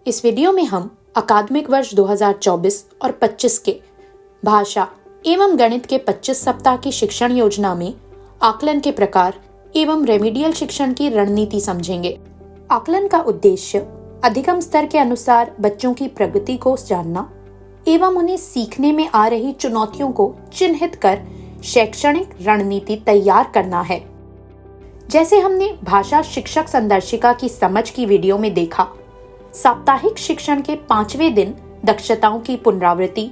इस वीडियो में हम अकादमिक वर्ष 2024 और 25 के भाषा एवं गणित के 25 सप्ताह की शिक्षण योजना में आकलन के प्रकार एवं रेमिडियल शिक्षण की रणनीति समझेंगे। आकलन का उद्देश्य अधिगम स्तर के अनुसार बच्चों की प्रगति को जानना एवं उन्हें सीखने में आ रही चुनौतियों को चिन्हित कर शैक्षणिक रणनीति तैयार करना है। जैसे हमने भाषा शिक्षक संदर्शिका की समझ की वीडियो में देखा, साप्ताहिक शिक्षण के 5वें दिन दक्षताओं की पुनरावृत्ति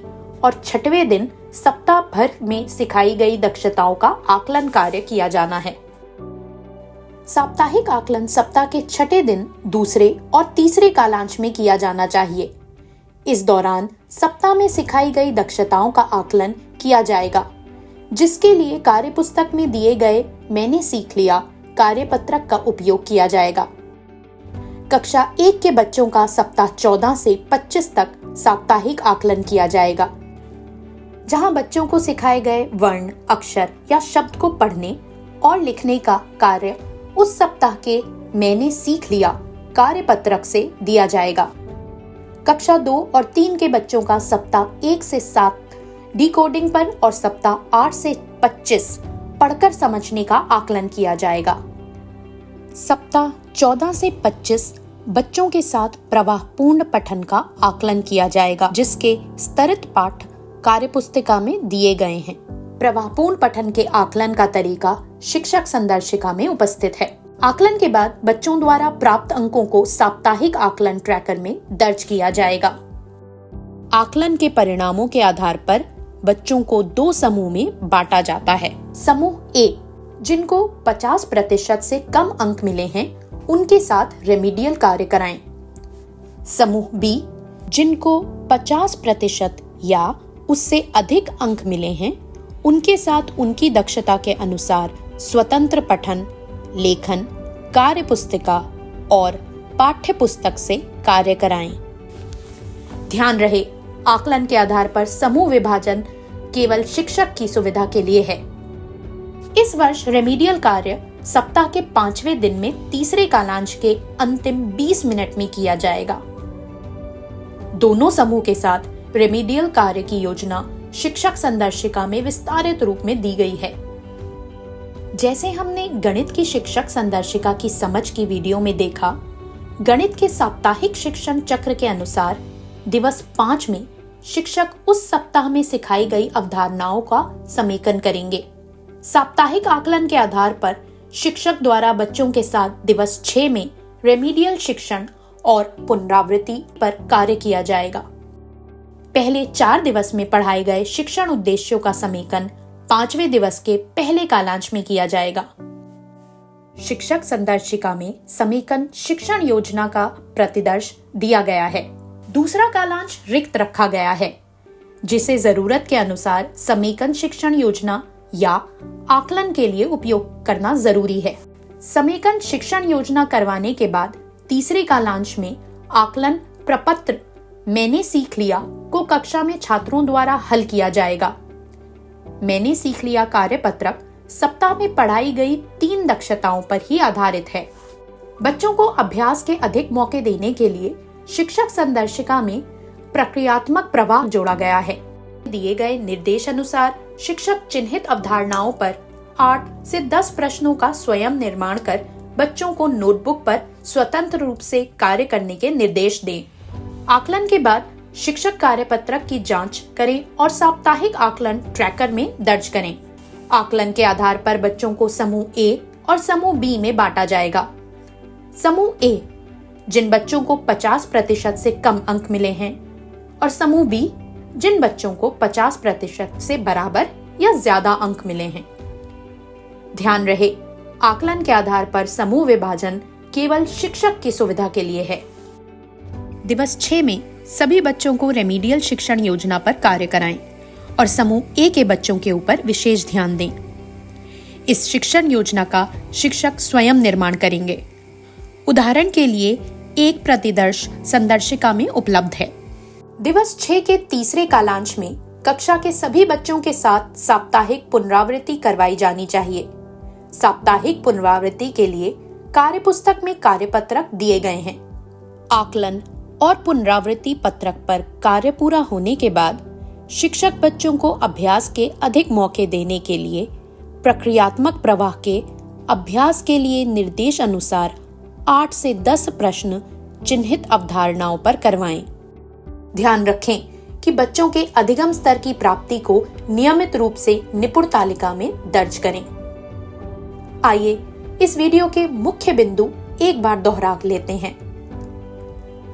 और 6वें दिन सप्ताह भर में सिखाई गई दक्षताओं का आकलन कार्य किया जाना है। साप्ताहिक आकलन सप्ताह के 6ठे दिन दूसरे और तीसरे कालांश में किया जाना चाहिए। इस दौरान सप्ताह में सिखाई गई दक्षताओं का आकलन किया जाएगा, जिसके लिए कार्यपुस्तक में दिए गए मैंने सीख लिया कार्यपत्रक का उपयोग किया जाएगा। कक्षा 1 के बच्चों का सप्ताह 14 से 25 तक साप्ताहिक आकलन किया जाएगा, जहां बच्चों को सिखाए गए वर्ण, अक्षर या शब्द को पढ़ने और लिखने का कार्य उस सप्ताह के मैंने सीख लिया कार्यपत्रक से दिया जाएगा। कक्षा 2 और 3 के बच्चों का सप्ताह 1 से 7 डिकोडिंग पर और सप्ताह 8 से 25 पढ़कर समझने का आकलन किया जाएगा। सप्ताह 14 से 25 बच्चों के साथ प्रवाहपूर्ण पठन का आकलन किया जाएगा, जिसके स्तरित पाठ कार्यपुस्तिका में दिए गए हैं। प्रवाहपूर्ण पठन के आकलन का तरीका शिक्षक संदर्शिका में उपस्थित है। आकलन के बाद बच्चों द्वारा प्राप्त अंकों को साप्ताहिक आकलन ट्रैकर में दर्ज किया जाएगा। आकलन के परिणामों के आधार पर बच्चों को 2 समूह में बांटा जाता है। समूह ए, जिनको 50% से कम अंक मिले हैं, उनके साथ रेमिडियल कार्य कराएं। समूह बी, जिनको 50% या उससे अधिक अंक मिले हैं, उनके साथ उनकी दक्षता के अनुसार स्वतंत्र पठन, लेखन, कार्यपुस्तिका और पाठ्य पुस्तक से कार्य कराएं। ध्यान रहे, आकलन के आधार पर समूह विभाजन केवल शिक्षक की सुविधा के लिए है। इस वर्ष रेमिडियल कार्य सप्ताह के 5वें दिन में तीसरे कालांश के अंतिम 20 मिनट में किया जाएगा। दोनों समूह के साथ रेमिडियल कार्य की योजना शिक्षक संदर्शिका में विस्तारित रूप में दी गई है। जैसे हमने गणित की शिक्षक संदर्शिका की समझ की वीडियो में देखा, गणित के साप्ताहिक शिक्षण चक्र के अनुसार दिवस 5 में शिक्षक उस सप्ताह में सिखाई गई अवधारणाओं का समेकन करेंगे। साप्ताहिक आकलन के आधार पर शिक्षक द्वारा बच्चों के साथ दिवस 6 में रेमिडियल शिक्षण और पुनरावृत्ति पर कार्य किया जाएगा। पहले 4 दिवस में पढ़ाए गए शिक्षण उद्देश्यों का समेकन 5वें दिवस के पहले कालांश में किया जाएगा। शिक्षक संदर्शिका में समेकन शिक्षण योजना का प्रतिदर्श दिया गया है। दूसरा कालांश रिक्त रखा गया है, जिसे जरूरत के अनुसार समेकन शिक्षण योजना या आकलन के लिए उपयोग करना जरूरी है। समेकन शिक्षण योजना करवाने के बाद तीसरे कालांश में आकलन प्रपत्र मैंने सीख लिया को कक्षा में छात्रों द्वारा हल किया जाएगा। मैंने सीख लिया कार्यपत्रक सप्ताह में पढ़ाई गई 3 दक्षताओं पर ही आधारित है। बच्चों को अभ्यास के अधिक मौके देने के लिए शिक्षक संदर्शिका में प्रक्रियात्मक प्रवाह जोड़ा गया है। दिए गए निर्देश अनुसार शिक्षक चिन्हित अवधारणाओं पर 8 से 10 प्रश्नों का स्वयं निर्माण कर बच्चों को नोटबुक पर स्वतंत्र रूप से कार्य करने के निर्देश दें। आकलन के बाद शिक्षक कार्यपत्रक की जांच करें और साप्ताहिक आकलन ट्रैकर में दर्ज करें। आकलन के आधार पर बच्चों को समूह ए और समूह बी में बांटा जाएगा। समूह ए, जिन बच्चों को 50% से कम अंक मिले हैं, और समूह बी, जिन बच्चों को 50% से बराबर या ज्यादा अंक मिले हैं। ध्यान रहे, आकलन के आधार पर समूह विभाजन केवल शिक्षक की सुविधा के लिए है। दिवस 6 में सभी बच्चों को रेमिडियल शिक्षण योजना पर कार्य कराएं और समूह ए के बच्चों के ऊपर विशेष ध्यान दें। इस शिक्षण योजना का शिक्षक स्वयं निर्माण करेंगे। उदाहरण के लिए एक प्रतिदर्श संदर्शिका में उपलब्ध है। दिवस 6 के तीसरे कालांश में कक्षा के सभी बच्चों के साथ साप्ताहिक पुनरावृत्ति करवाई जानी चाहिए। साप्ताहिक पुनरावृत्ति के लिए कार्यपुस्तक में कार्यपत्रक दिए गए हैं। आकलन और पुनरावृत्ति पत्रक पर कार्य पूरा होने के बाद शिक्षक बच्चों को अभ्यास के अधिक मौके देने के लिए प्रक्रियात्मक प्रवाह के अभ्यास के लिए निर्देश अनुसार 8 से 10 प्रश्न चिन्हित अवधारणाओं पर करवाएं। ध्यान रखें कि बच्चों के अधिगम स्तर की प्राप्ति को नियमित रूप से निपुण तालिका में दर्ज करें। आइए इस वीडियो के मुख्य बिंदु एक बार दोहरा लेते हैं।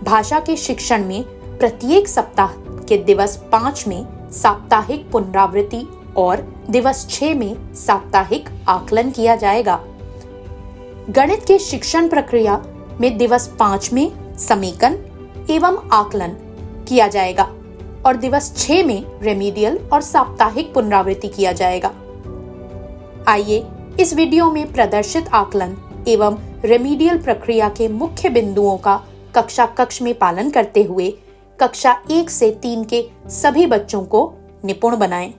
भाषा के शिक्षण में प्रत्येक सप्ताह के दिवस 5 में साप्ताहिक पुनरावृत्ति और दिवस 6 में साप्ताहिक आकलन किया जाएगा। गणित के शिक्षण प्रक्रिया में दिवस 5 में समेकन एवं आकलन किया जाएगा और दिवस 6 में रेमेडियल और साप्ताहिक पुनरावृत्ति किया जाएगा। आइए इस वीडियो में प्रदर्शित आकलन एवं रेमेडियल प्रक्रिया के मुख्य बिंदुओं का कक्षा कक्ष में पालन करते हुए कक्षा 1 से 3 के सभी बच्चों को निपुण बनाएं।